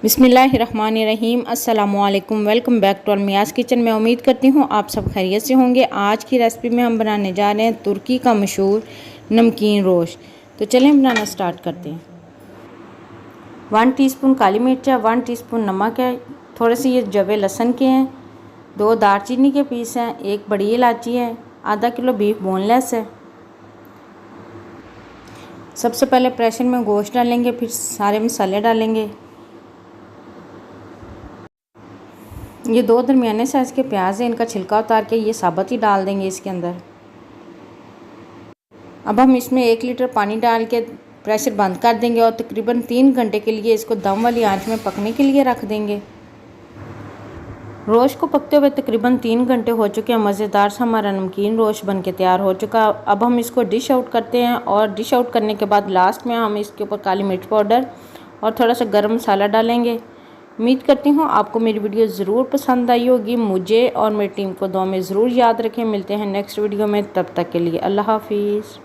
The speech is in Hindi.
बिस्मिल्लाहिर्रहमानिर्रहीम अस्सलामुअलैकुम। Welcome back to Almiyaz kitchen. मैं उम्मीद करती हूँ आप सब खैरियत से होंगे। आज की रेसिपी में हम बनाने जा रहे हैं तुर्की का मशहूर नमकीन रोश। तो चलें बनाना स्टार्ट करते हैं। 1 टीस्पून काली मिर्च है, 1 टीस्पून नमक है, थोड़े से ये जवे लहसुन के हैं, 2 दालचीनी के पीस हैं, 1 बड़ी इलायची है, आधा किलो बीफ बोनलेस है। सबसे पहले प्रेशर में गोश्त डालेंगे, फिर सारे मसाले डालेंगे। ये 2 दरमियाने साइज़ के प्याज हैं, इनका छिलका उतार के ये साबुत ही डाल देंगे इसके अंदर। अब हम इसमें 1 लीटर पानी डाल के प्रेशर बंद कर देंगे और तकरीबन 3 घंटे के लिए इसको दम वाली आंच में पकने के लिए रख देंगे। रोश को पकते हुए तकरीबन 3 घंटे हो चुके हैं। मज़ेदार सा हमारा नमकीन रोश बन के तैयार हो चुका। अब हम इसको डिश आउट करते हैं और डिश आउट करने के बाद लास्ट में हम इसके ऊपर काली मिर्च पाउडर और थोड़ा सा गरम मसाला डालेंगे। उम्मीद करती हूँ आपको मेरी वीडियो ज़रूर पसंद आई होगी। मुझे और मेरी टीम को दुआ में ज़रूर याद रखें। मिलते हैं नेक्स्ट वीडियो में, तब तक के लिए अल्लाह हाफिज़।